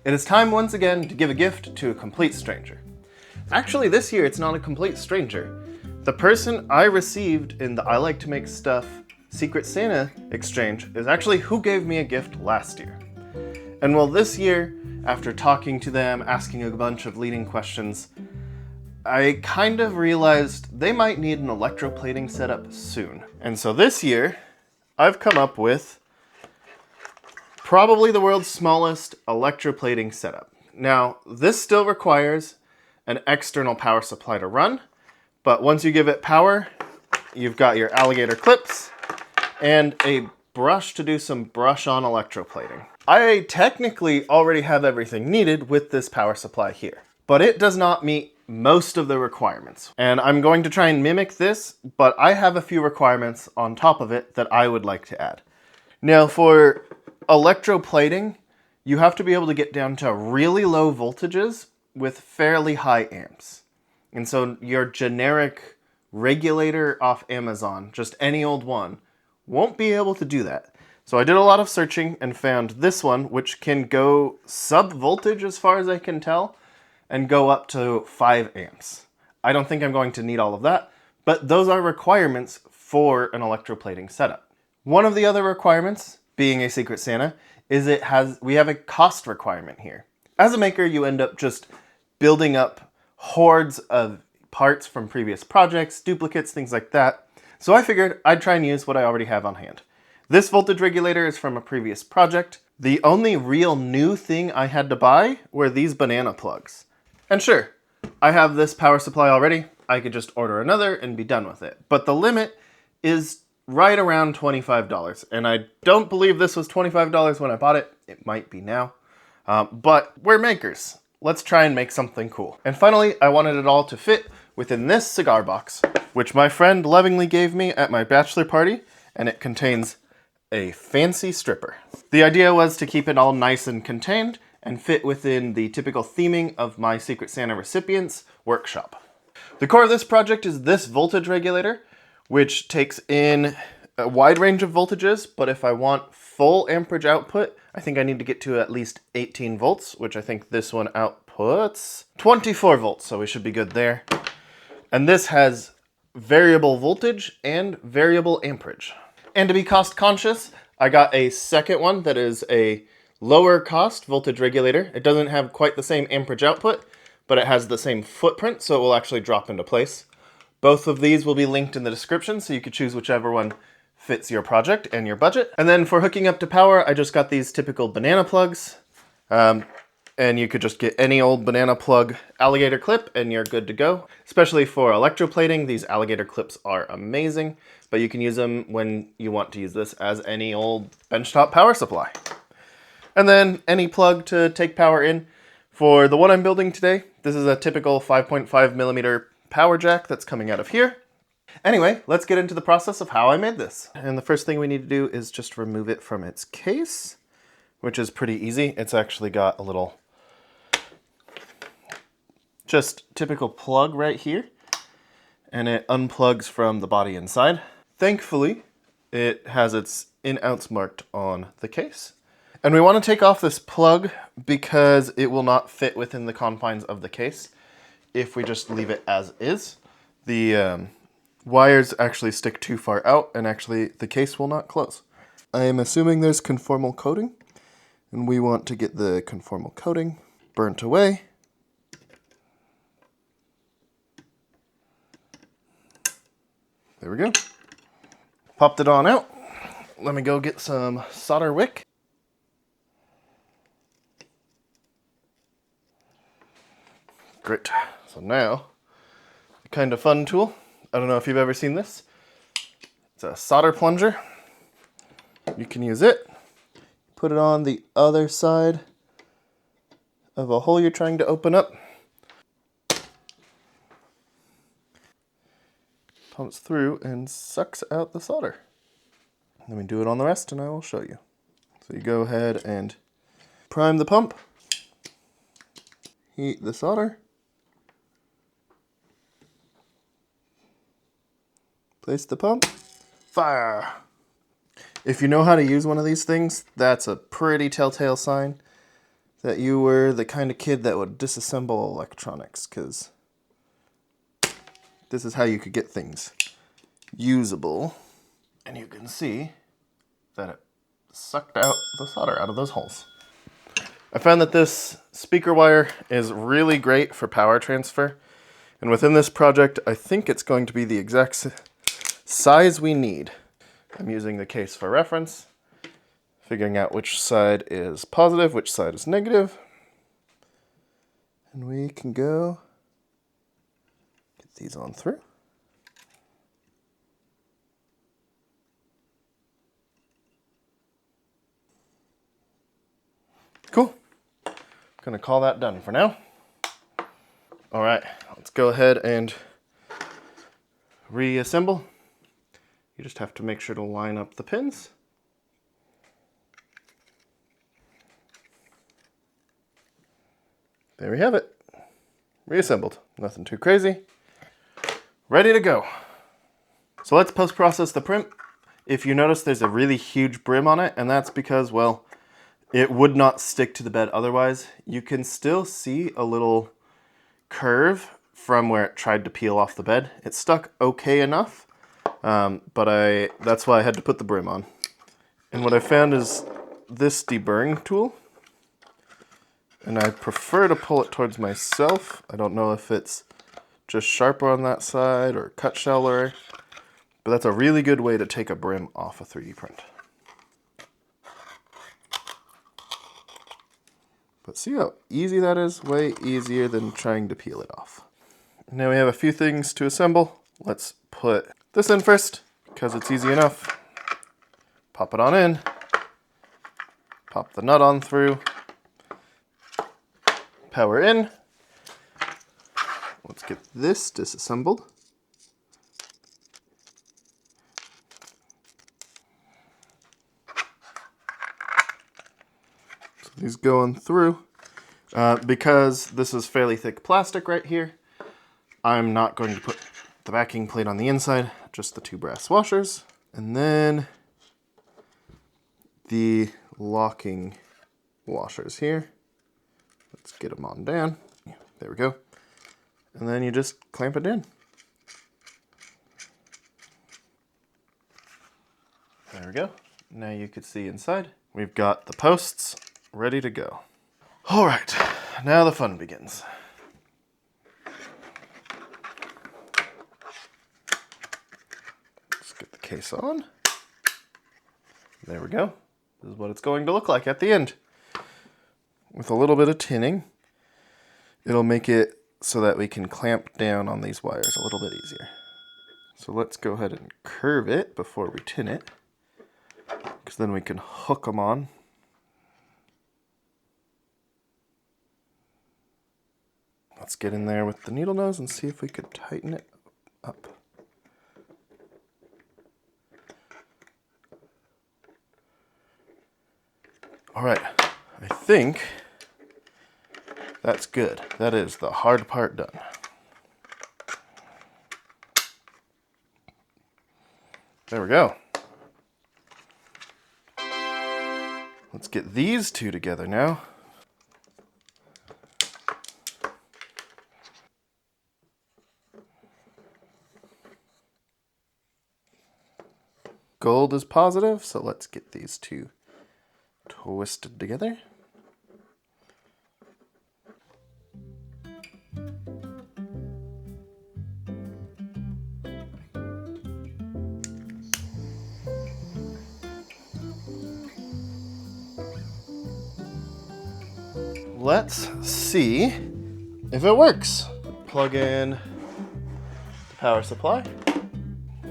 It is time once again to give a gift to a complete stranger. Actually, this year it's not a complete stranger. The person I received in the I Like to Make Stuff Secret Santa exchange is actually who gave me a gift last year. And well, this year, after talking to them, asking a bunch of leading questions, I kind of realized they might need an electroplating setup soon. And so this year, I've come up with probably the world's smallest electroplating setup. Now, this still requires an external power supply to run, but once you give it power, you've got your alligator clips and a brush to do some brush-on electroplating. I technically already have everything needed with this power supply here, but it does not meet most of the requirements. And I'm going to try and mimic this, but I have a few requirements on top of it that I would like to add. Now, for electroplating, you have to be able to get down to really low voltages with fairly high amps. And so your generic regulator off Amazon, just any old one, won't be able to do that. So I did a lot of searching and found this one, which can go sub-voltage as far as I can tell, and go up to 5 amps. I don't think I'm going to need all of that, but those are requirements for an electroplating setup. One of the other requirements, being a Secret Santa, is we have a cost requirement here. As a maker, you end up just building up hordes of parts from previous projects, duplicates, things like that. So I figured I'd try and use what I already have on hand. This voltage regulator is from a previous project. The only real new thing I had to buy were these banana plugs. And sure, I have this power supply already. I could just order another and be done with it. But the limit is right around $25. And I don't believe this was $25 when I bought it. It might be now. But we're makers. Let's try and make something cool. And finally, I wanted it all to fit within this cigar box, which my friend lovingly gave me at my bachelor party, and it contains a fancy stripper. The idea was to keep it all nice and contained and fit within the typical theming of my Secret Santa recipient's workshop. The core of this project is this voltage regulator, which takes in a wide range of voltages, but if I want full amperage output, I think I need to get to at least 18 volts, which I think this one outputs 24 volts, so we should be good there. And this has variable voltage and variable amperage. And to be cost conscious, I got a second one that is a lower cost voltage regulator. It doesn't have quite the same amperage output, but it has the same footprint, so it will actually drop into place. Both of these will be linked in the description, so you can choose whichever one fits your project and your budget. And then for hooking up to power, I just got these typical banana plugs. And you could just get any old banana plug alligator clip and you're good to go. Especially for electroplating, these alligator clips are amazing, but you can use them when you want to use this as any old benchtop power supply. And then any plug to take power in. For the one I'm building today, this is a typical 5.5 millimeter power jack that's coming out of here. Anyway, let's get into the process of how I made this. And the first thing we need to do is just remove it from its case, which is pretty easy. It's actually got a little just typical plug right here, and it unplugs from the body inside. Thankfully, it has its in-outs marked on the case. And we want to take off this plug because it will not fit within the confines of the case if we just leave it as is. The wires actually stick too far out, and actually the case will not close. I am assuming there's conformal coating, and we want to get the conformal coating burnt away. There we go. Popped it on out. Let me go get some solder wick. Great. So now, a kind of fun tool. I don't know if you've ever seen this. It's a solder plunger. You can use it. Put it on the other side of a hole you're trying to open up. Pumps through and sucks out the solder. Let me do it on the rest and I will show you. So you go ahead and prime the pump, heat the solder, place the pump, fire. If you know how to use one of these things, that's a pretty telltale sign that you were the kind of kid that would disassemble electronics, because this is how you could get things usable. And you can see that it sucked out the solder out of those holes. I found that this speaker wire is really great for power transfer. And within this project, I think it's going to be the exact size we need. I'm using the case for reference, figuring out which side is positive, which side is negative. And we can go get these on through. Cool. I'm gonna call that done for now. All right, let's go ahead and reassemble. You just have to make sure to line up the pins. There we have it. Reassembled. Nothing too crazy. Ready to go. So let's post-process the print. If you notice, there's a really huge brim on it, and that's because, well, it would not stick to the bed otherwise. You can still see a little curve from where it tried to peel off the bed. It stuck okay enough, but that's why I had to put the brim on. And what I found is this deburring tool, and I prefer to pull it towards myself. I don't know if it's just sharper on that side or cut shallower, but that's a really good way to take a brim off a 3D print. But see how easy that is? Way easier than trying to peel it off. Now we have a few things to assemble. Let's put this in first, because it's easy enough. Pop it on in. Pop the nut on through. Power in. Let's get this disassembled. These going through. Because this is fairly thick plastic right here, I'm not going to put the backing plate on the inside, just the two brass washers. And then the locking washers here. Let's get them on down. There we go. And then you just clamp it in. There we go. Now you can see inside. We've got the posts ready to go. All right, now the fun begins. Let's get the case on. There we go. This is what it's going to look like at the end. With a little bit of tinning, it'll make it so that we can clamp down on these wires a little bit easier. So let's go ahead and curve it before we tin it, because then we can hook them on. Let's get in there with the needle nose and see if we could tighten it up. All right, I think that's good. That is the hard part done. There we go. Let's get these two together now. Gold is positive, so let's get these two twisted together. Let's see if it works. Plug in the power supply.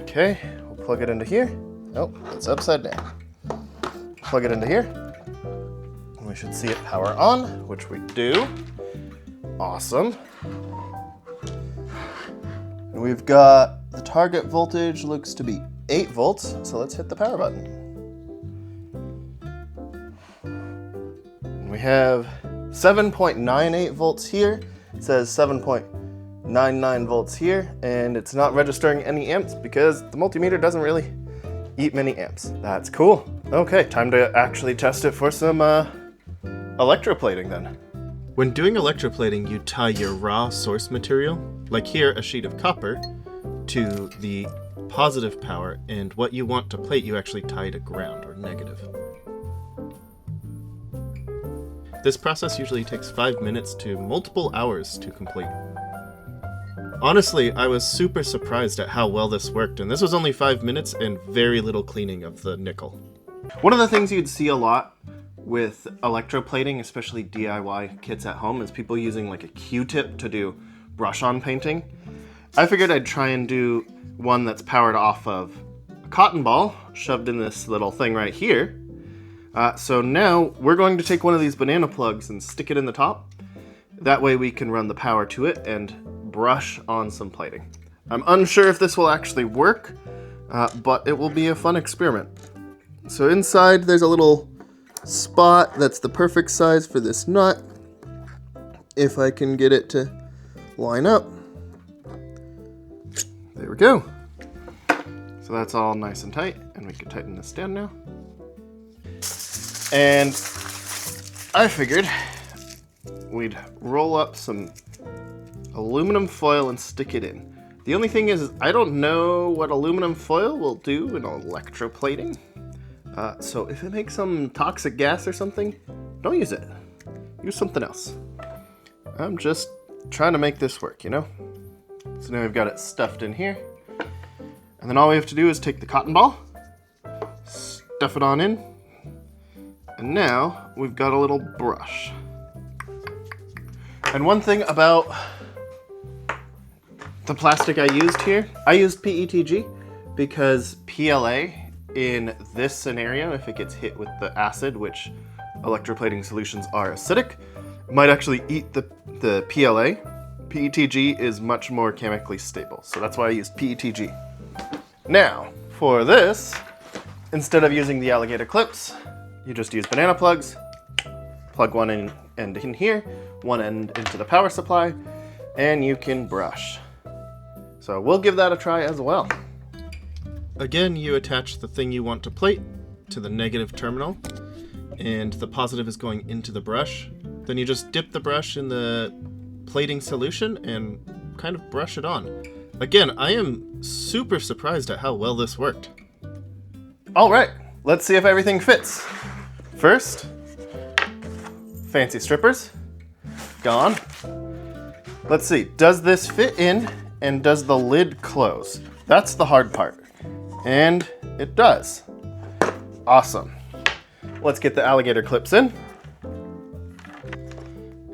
Okay, we'll plug it into here. Oh, it's upside down. Plug it into here. We should see it power on, which we do. Awesome. And we've got the target voltage looks to be 8 volts, so let's hit the power button. And we have 7.98 volts here. It says 7.99 volts here, and it's not registering any amps because the multimeter doesn't really eat many amps. That's cool. Okay, time to actually test it for some electroplating then. When doing electroplating, you tie your raw source material, like here a sheet of copper, to the positive power, and what you want to plate you actually tie to ground, or negative. This process usually takes 5 minutes to multiple hours to complete. Honestly, I was super surprised at how well this worked, and this was only 5 minutes and very little cleaning of the nickel. One of the things you'd see a lot with electroplating, especially DIY kits at home, is people using like a Q-tip to do brush-on painting. I figured I'd try and do one that's powered off of a cotton ball shoved in this little thing right here. So now we're going to take one of these banana plugs and stick it in the top. That way we can run the power to it and brush on some plating. I'm unsure if this will actually work, but it will be a fun experiment. So inside there's a little spot that's the perfect size for this nut. If I can get it to line up. There we go. So that's all nice and tight, and we can tighten this down now. And I figured we'd roll up some aluminum foil and stick it in. The only thing is, I don't know what aluminum foil will do in electroplating. So if it makes some toxic gas or something, don't use it. Use something else. I'm just trying to make this work, you know? So now we've got it stuffed in here. And then all we have to do is take the cotton ball, stuff it on in, and now we've got a little brush. And one thing about the plastic I used here, I used PETG because PLA in this scenario, if it gets hit with the acid, which electroplating solutions are acidic, it might actually eat the PLA. PETG is much more chemically stable, so that's why I used PETG. Now, for this, instead of using the alligator clips, you just use banana plugs, plug one end in here, one end into the power supply, and you can brush. So we'll give that a try as well. Again, you attach the thing you want to plate to the negative terminal, and the positive is going into the brush. Then you just dip the brush in the plating solution and kind of brush it on. Again, I am super surprised at how well this worked. All right, let's see if everything fits. First, fancy strippers, gone. Let's see, does this fit in and does the lid close? That's the hard part. And it does. Awesome. Let's get the alligator clips in.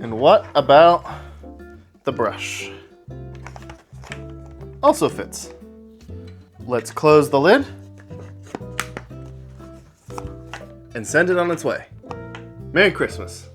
And what about the brush? Also fits. Let's close the lid and send it on its way. Merry Christmas.